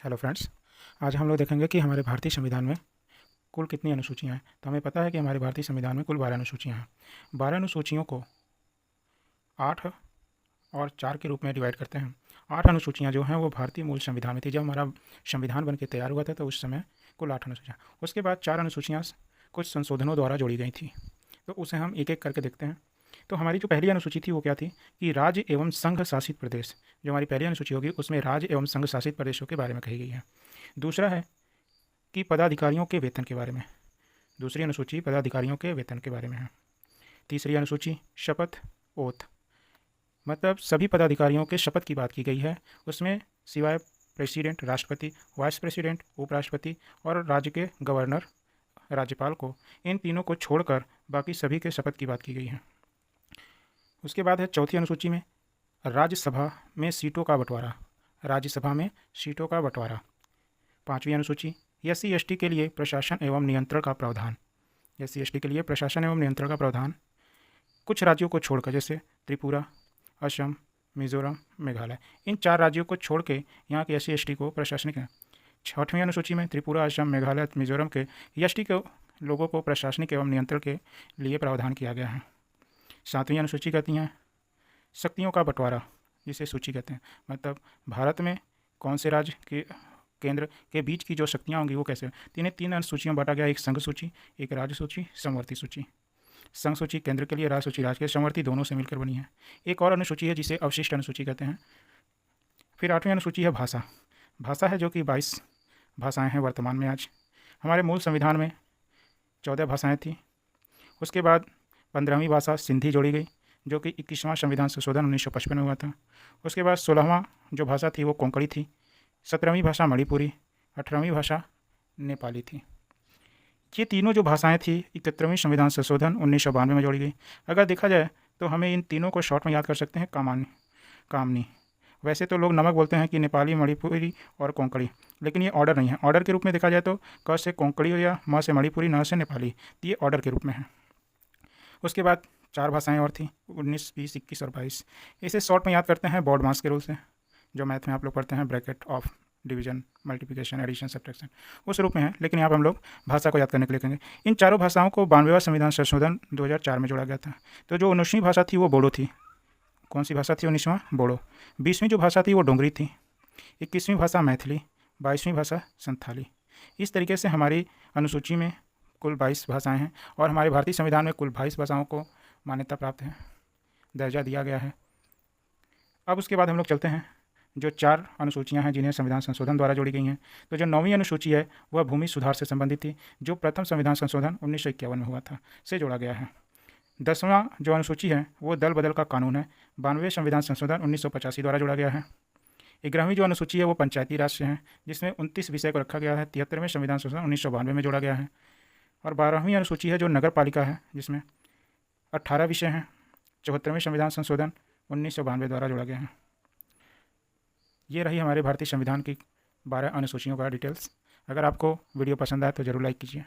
Hello friends. आज हम लोग देखेंगे कि हमारे भारतीय संविधान में कुल कितनी अनुसूचियां हैं। तो हमें पता है कि हमारे भारतीय संविधान में कुल 12 अनुसूचियां हैं। 12 अनुसूचियों को 8 और 4 के रूप में डिवाइड करते हैं। 8 अनुसूचियां जो हैं वो भारतीय मूल संविधान में थी। जब हमारा संविधान बन के तैयार हुआ था तो उस समय कुल 8 अनुसूचियाँ। उसके बाद 4 अनुसूचियाँ कुछ संशोधनों द्वारा जोड़ी गई थी। तो उसे हम एक एक करके देखते हैं। तो हमारी जो पहली अनुसूची थी वो क्या थी कि राज्य एवं संघ शासित प्रदेश। जो हमारी पहली अनुसूची होगी उसमें राज्य एवं संघ शासित प्रदेशों के बारे में कही गई है। दूसरा है कि पदाधिकारियों के वेतन के बारे में। दूसरी अनुसूची पदाधिकारियों के वेतन के बारे में है। तीसरी अनुसूची शपथ ओथ, मतलब सभी पदाधिकारियों के शपथ की बात की गई है। उसमें सिवाय प्रेसिडेंट, राष्ट्रपति, वाइस प्रेसिडेंट, उपराष्ट्रपति और राज्य के गवर्नर, राज्यपाल को, इन तीनों को छोड़कर बाकी सभी के शपथ की बात की गई है। उसके बाद है चौथी अनुसूची में राज्यसभा में सीटों का बंटवारा। राज्यसभा में सीटों का बंटवारा। पाँचवीं अनुसूची SC/ST के लिए प्रशासन एवं नियंत्रण का प्रावधान। SC/ST के लिए प्रशासन एवं नियंत्रण का प्रावधान कुछ राज्यों को छोड़कर, जैसे त्रिपुरा, असम, मिजोरम, मेघालय, इन 4 राज्यों को छोड़ के यहाँ के SC/ST को प्रशासनिक है। छठवीं अनुसूची में त्रिपुरा, असम, मेघालय, मिजोरम के ST के लोगों को प्रशासनिक एवं नियंत्रण के लिए प्रावधान किया गया है। सातवीं अनुसूची कहती हैं शक्तियों का बंटवारा, जिसे सूची कहते हैं, मतलब भारत में कौन से राज्य के केंद्र के बीच की जो शक्तियाँ होंगी वो कैसे। इन्हें 3 अनुसूचियों में बांटा गया, एक संघ सूची, एक राज्य सूची, समवर्ती सूची। संघ सूची केंद्र के लिए, राज्य सूची राज्य के, समवर्ती दोनों से मिलकर बनी है। एक और अनुसूची है जिसे अवशिष्ट अनुसूची कहते हैं। फिर 8वीं अनुसूची है भाषा। भाषा है जो कि 22 भाषाएँ हैं वर्तमान में। आज हमारे मूल संविधान में 14 भाषाएँ थी। उसके बाद 15वीं भाषा सिंधी जोड़ी गई, जो कि 21वां संविधान संशोधन 1955 में हुआ था। उसके बाद 16वां जो भाषा थी वो कोंकणी थी। 17वीं भाषा मणिपुरी, 18वीं भाषा नेपाली थी। ये तीनों जो भाषाएं थी 71वीं संविधान संशोधन 1992 में जोड़ी गई। अगर देखा जाए तो हमें इन तीनों को शॉर्ट में याद कर सकते हैं कामनी। वैसे तो लोग नमक बोलते हैं कि नेपाली, मणिपुरी और कोंकणी, लेकिन ये ऑर्डर नहीं है। ऑर्डर के रूप में देखा जाए तो क से कोंकणी या म से मणिपुरी, न से नेपाली, ये ऑर्डर के रूप में है। उसके बाद 4 भाषाएं और थी, 19, 20, 21 और 22। इसे शॉर्ट में याद करते हैं बोर्ड मास के रूल से, जो मैथ में आप लोग पढ़ते हैं, bracket of division, multiplication, addition, subtraction, उस रूप में है। लेकिन यहाँ पर हम लोग भाषा को याद करने के लिए कहेंगे। इन चारों भाषाओं को 92वां संविधान संशोधन 2004 में जोड़ा गया था। तो जो 19वीं भाषा थी वो बोडो थी। कौन सी भाषा थी 19वां? बोडो। 20वीं जो भाषा थी वो डोंगरी थी। 21वीं भाषा मैथिली। 22वीं भाषा संथाली। इस तरीके से हमारी अनुसूची में कुल 22 भाषाएँ हैं और हमारे भारतीय संविधान में कुल 22 भाषाओं को मान्यता प्राप्त है, दर्जा दिया गया है। अब उसके बाद हम लोग चलते हैं जो 4 अनुसूचियां हैं जिन्हें संविधान संशोधन द्वारा जोड़ी गई हैं। तो जो 9वीं अनुसूची है वह भूमि सुधार से संबंधित थी, जो प्रथम संविधान संशोधन 1951 में हुआ था, से जोड़ा गया है। 10वां जो अनुसूची है वो दल बदल का कानून है, 92वें संविधान संशोधन 1985 द्वारा जोड़ा गया है। 11वीं जो अनुसूची है वो पंचायती राज से है, जिसमें 29 विषय को रखा गया है, 73वें संविधान संशोधन 1992 में जोड़ा गया है। और 12वीं अनुसूची है जो नगर पालिका है, जिसमें 18 विषय हैं, 74वें संविधान संशोधन 1992 द्वारा जोड़ा गया है। ये रही हमारे भारतीय संविधान की 12 अनुसूचियों का डिटेल्स। अगर आपको वीडियो पसंद आए तो ज़रूर लाइक कीजिए।